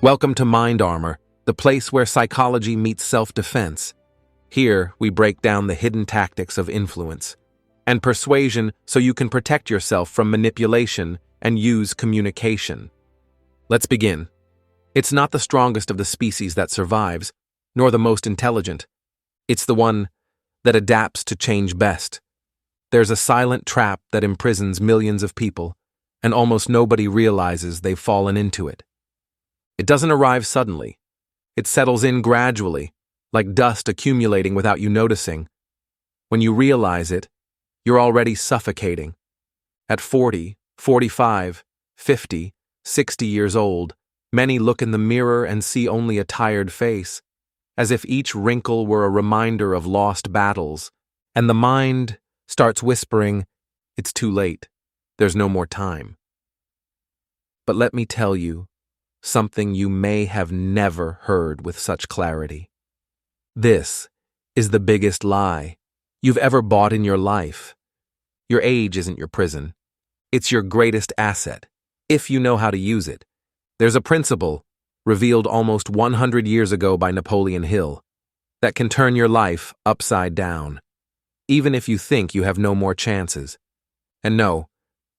Welcome to Mind Armor, the place where psychology meets self-defense. Here, we break down the hidden tactics of influence and persuasion so you can protect yourself from manipulation and use communication. Let's begin. It's not the strongest of the species that survives, nor the most intelligent. It's the one that adapts to change best. There's a silent trap that imprisons millions of people, and almost nobody realizes they've fallen into it. It doesn't arrive suddenly. It settles in gradually, like dust accumulating without you noticing. When you realize it, you're already suffocating. At 40, 45, 50, 60 years old, many look in the mirror and see only a tired face, as if each wrinkle were a reminder of lost battles, and the mind starts whispering, "It's too late. There's no more time." But let me tell you something you may have never heard with such clarity. This is the biggest lie you've ever bought in your life. Your age isn't your prison. It's your greatest asset, if you know how to use it. There's a principle, revealed almost 100 years ago by Napoleon Hill, that can turn your life upside down, even if you think you have no more chances. And no,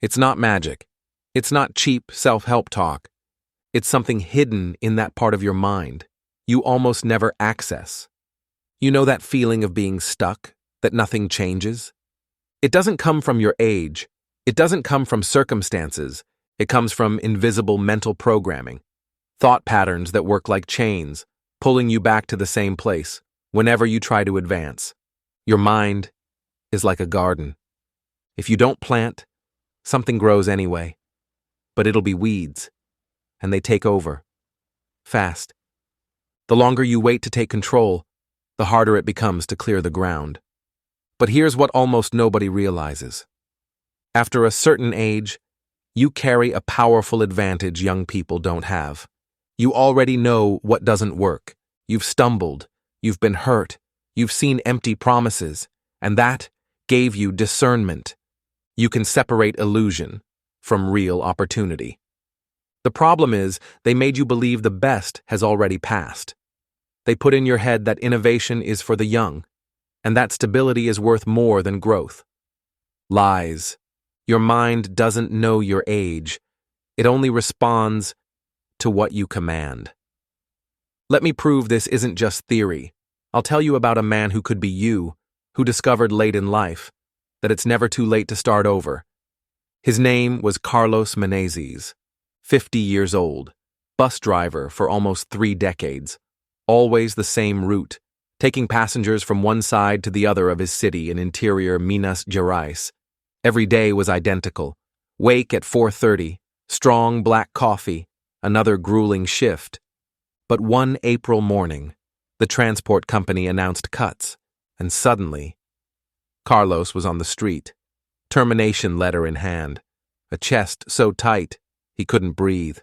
it's not magic. It's not cheap self-help talk. It's something hidden in that part of your mind you almost never access. You know that feeling of being stuck, that nothing changes? It doesn't come from your age. It doesn't come from circumstances. It comes from invisible mental programming, thought patterns that work like chains, pulling you back to the same place whenever you try to advance. Your mind is like a garden. If you don't plant, something grows anyway, but it'll be weeds. And they take over. Fast. The longer you wait to take control, the harder it becomes to clear the ground. But here's what almost nobody realizes. After a certain age, you carry a powerful advantage young people don't have. You already know what doesn't work. You've stumbled. You've been hurt. You've seen empty promises. And that gave you discernment. You can separate illusion from real opportunity. The problem is, they made you believe the best has already passed. They put in your head that innovation is for the young, and that stability is worth more than growth. Lies. Your mind doesn't know your age. It only responds to what you command. Let me prove this isn't just theory. I'll tell you about a man who could be you, who discovered late in life that it's never too late to start over. His name was Carlos Meneses. 50 years old, bus driver for almost 3 decades, always the same route, taking passengers from one side to the other of his city in interior Minas Gerais. Every day was identical. Wake at 4:30, strong black coffee, another grueling shift. But one April morning, the transport company announced cuts, and suddenly, Carlos was on the street, termination letter in hand, a chest so tight he couldn't breathe.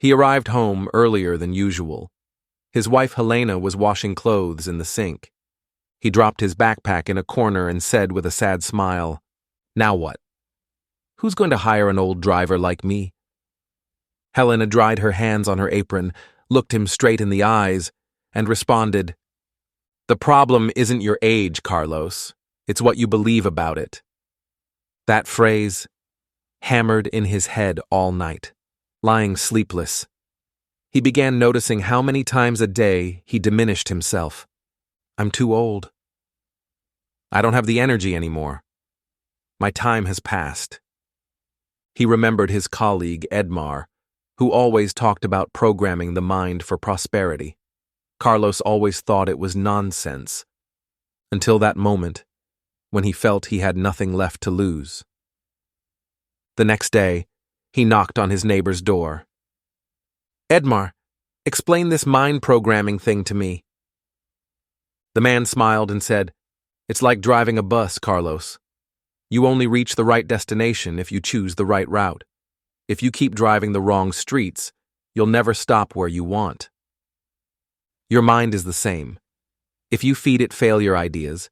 He arrived home earlier than usual. His wife Helena was washing clothes in the sink. He dropped his backpack in a corner and said with a sad smile, "Now what? Who's going to hire an old driver like me?" Helena dried her hands on her apron, looked him straight in the eyes, and responded, "The problem isn't your age, Carlos. It's what you believe about it." That phrase hammered in his head all night. Lying sleepless, he began noticing how many times a day he diminished himself. "I'm too old. I don't have the energy anymore. My time has passed." He remembered his colleague Edmar, who always talked about programming the mind for prosperity. Carlos always thought it was nonsense, until that moment when he felt he had nothing left to lose. The next day, he knocked on his neighbor's door. "Edmar, explain this mind programming thing to me." The man smiled and said, "It's like driving a bus, Carlos. You only reach the right destination if you choose the right route. If you keep driving the wrong streets, you'll never stop where you want. Your mind is the same. If you feed it failure ideas,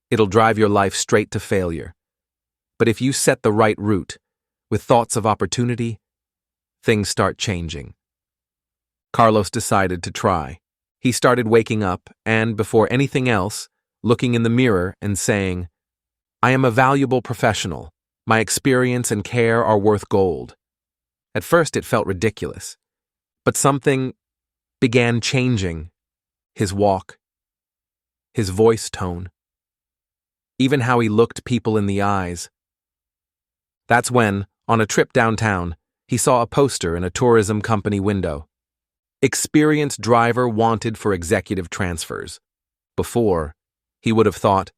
it'll drive your life straight to failure. But if you set the right route, with thoughts of opportunity, things start changing." Carlos decided to try. He started waking up and, before anything else, looking in the mirror and saying, "I am a valuable professional. My experience and care are worth gold." At first it felt ridiculous, but something began changing. His walk, his voice tone, even how he looked people in the eyes. That's when, on a trip downtown, he saw a poster in a tourism company window. Experienced driver wanted for executive transfers. Before, he would have thought,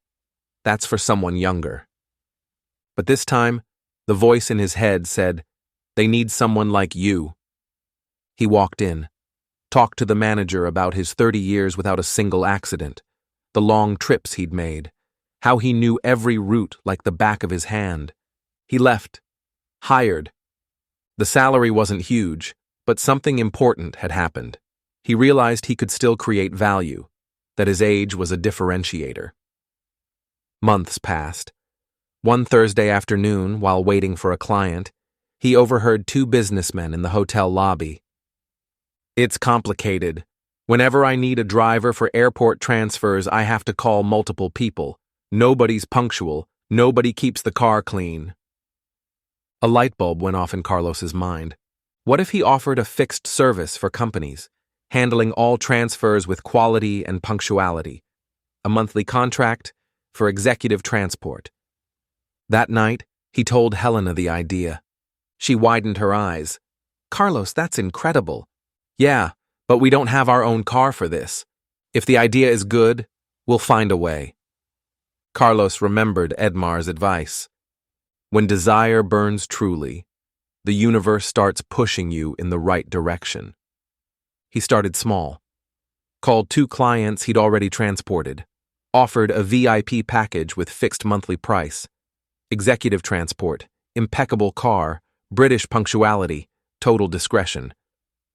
that's for someone younger. But this time, the voice in his head said, they need someone like you. He walked in, talked to the manager about his 30 years without a single accident, the long trips he'd made, how he knew every route like the back of his hand. He left, hired. The salary wasn't huge, but something important had happened. He realized he could still create value, that his age was a differentiator. Months passed. One Thursday afternoon, while waiting for a client, he overheard two businessmen in the hotel lobby. "It's complicated. Whenever I need a driver for airport transfers, I have to call multiple people. Nobody's punctual. Nobody keeps the car clean." A light bulb went off in Carlos's mind. What if he offered a fixed service for companies, handling all transfers with quality and punctuality? A monthly contract for executive transport. That night, he told Helena the idea. She widened her eyes. "Carlos, that's incredible." "Yeah, but we don't have our own car for this. If the idea is good, we'll find a way." Carlos remembered Edmar's advice. When desire burns truly, the universe starts pushing you in the right direction. He started small. Called two clients he'd already transported. Offered a VIP package with fixed monthly price. Executive transport, impeccable car, British punctuality, total discretion.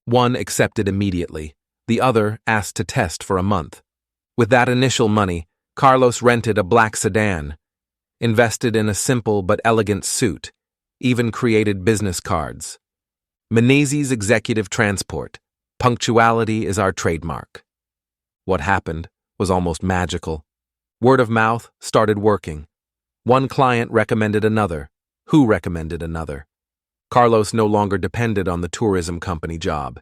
One accepted immediately. The other asked to test for a month. With that initial money, Carlos rented a black sedan, invested in a simple but elegant suit, even created business cards. "Menezes Executive Transport. Punctuality is our trademark." What happened was almost magical. Word of mouth started working. One client recommended another, who recommended another. Carlos no longer depended on the tourism company job.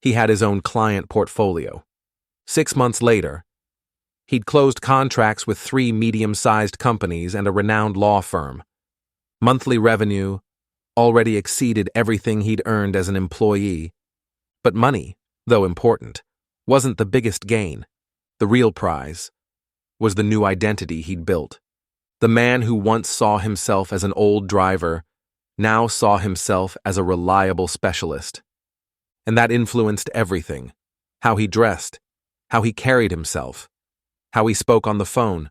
He had his own client portfolio. 6 months later, he'd closed contracts with 3 medium-sized companies and a renowned law firm. Monthly revenue already exceeded everything he'd earned as an employee. But money, though important, wasn't the biggest gain. The real prize was the new identity he'd built. The man who once saw himself as an old driver now saw himself as a reliable specialist. And that influenced everything: how he dressed, how he carried himself, how he spoke on the phone.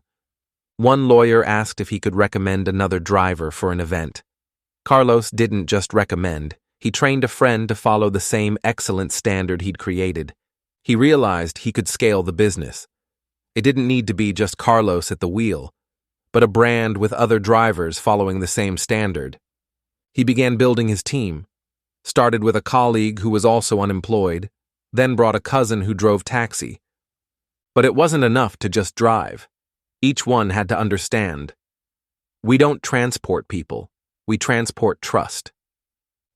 One lawyer asked if he could recommend another driver for an event. Carlos didn't just recommend, he trained a friend to follow the same excellent standard he'd created. He realized he could scale the business. It didn't need to be just Carlos at the wheel, but a brand with other drivers following the same standard. He began building his team, started with a colleague who was also unemployed, then brought a cousin who drove taxi. But it wasn't enough to just drive. Each one had to understand. We don't transport people, we transport trust.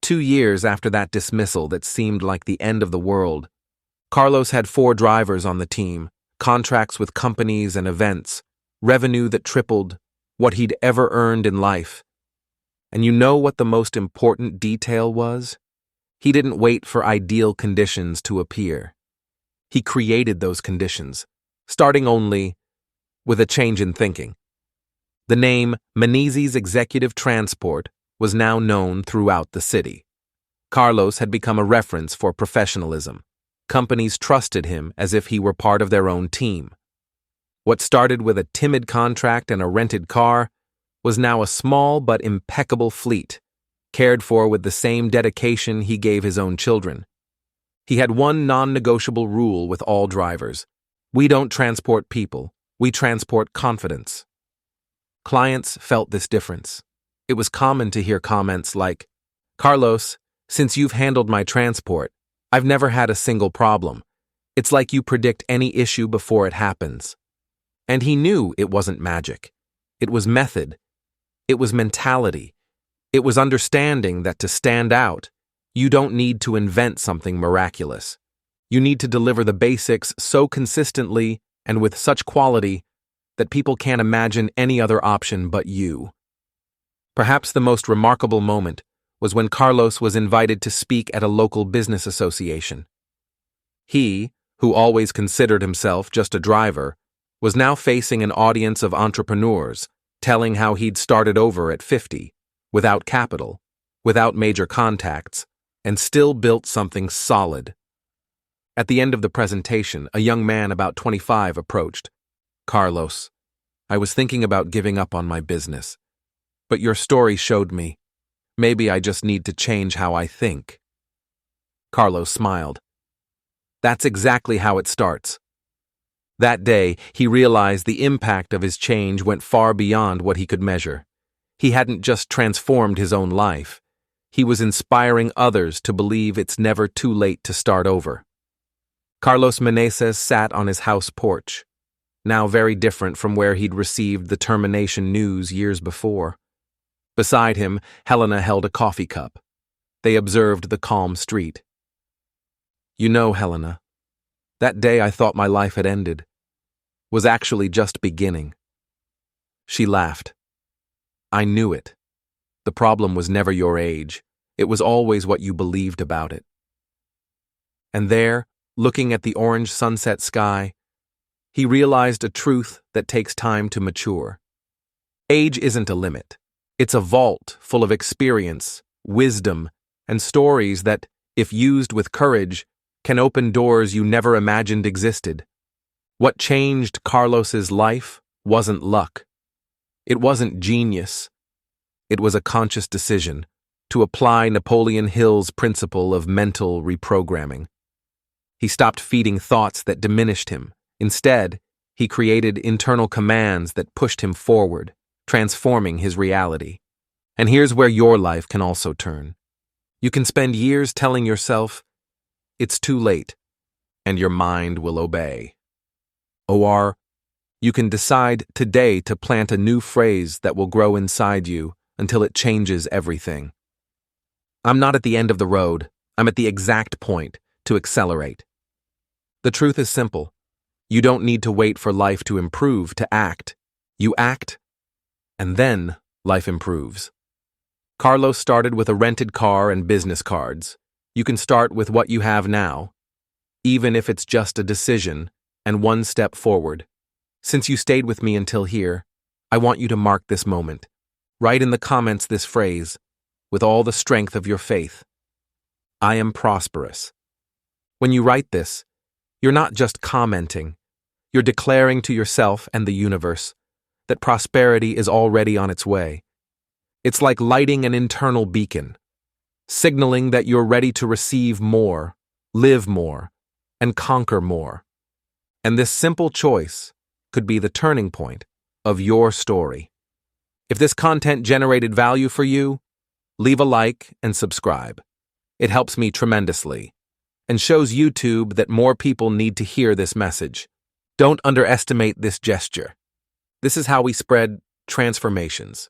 2 years after that dismissal that seemed like the end of the world, Carlos had 4 drivers on the team, contracts with companies and events, revenue that tripled what he'd ever earned in life. And you know what the most important detail was? He didn't wait for ideal conditions to appear. He created those conditions, starting only with a change in thinking. The name Menezes Executive Transport was now known throughout the city. Carlos had become a reference for professionalism. Companies trusted him as if he were part of their own team. What started with a timid contract and a rented car was now a small but impeccable fleet, cared for with the same dedication he gave his own children. He had one non-negotiable rule with all drivers: we don't transport people, we transport confidence. Clients felt this difference. It was common to hear comments like, "Carlos, since you've handled my transport, I've never had a single problem. It's like you predict any issue before it happens. And he knew it wasn't magic. It was method. It was mentality. It was understanding that to stand out, you don't need to invent something miraculous. You need to deliver the basics so consistently and with such quality that people can't imagine any other option but you. Perhaps the most remarkable moment was when Carlos was invited to speak at a local business association. He, who always considered himself just a driver, was now facing an audience of entrepreneurs, telling how he'd started over at 50, without capital, without major contacts, and still built something solid. At the end of the presentation, a young man about 25 approached. "Carlos, I was thinking about giving up on my business, but your story showed me. Maybe I just need to change how I think." Carlos smiled. That's exactly how it starts. That day, he realized the impact of his change went far beyond what he could measure. He hadn't just transformed his own life. He was inspiring others to believe it's never too late to start over. Carlos Meneses sat on his house porch, now very different from where he'd received the termination news years before. Beside him, Helena held a coffee cup. They observed the calm street. "You know, Helena, that day I thought my life had ended was actually just beginning." She laughed. "I knew it. The problem was never your age. It was always what you believed about it." And there, looking at the orange sunset sky, he realized a truth that takes time to mature. Age isn't a limit. It's a vault full of experience, wisdom, and stories that, if used with courage, can open doors you never imagined existed. What changed Carlos's life wasn't luck. It wasn't genius. It was a conscious decision to apply Napoleon Hill's principle of mental reprogramming. He stopped feeding thoughts that diminished him. Instead, he created internal commands that pushed him forward, transforming his reality. And here's where your life can also turn. You can spend years telling yourself, "It's too late," and your mind will obey. Or you can decide today to plant a new phrase that will grow inside you until it changes everything. I'm not at the end of the road. I'm at the exact point to accelerate. The truth is simple. You don't need to wait for life to improve to act. You act, and then life improves. Carlos started with a rented car and business cards. You can start with what you have now, even if it's just a decision and one step forward. Since you stayed with me until here, I want you to mark this moment. Write in the comments this phrase, with all the strength of your faith. I am prosperous. When you write this, you're not just commenting. You're declaring to yourself and the universe that prosperity is already on its way. It's like lighting an internal beacon, signaling that you're ready to receive more, live more, and conquer more. And this simple choice could be the turning point of your story. If this content generated value for you, leave a like and subscribe. It helps me tremendously and shows YouTube that more people need to hear this message. Don't underestimate this gesture. This is how we spread transformations.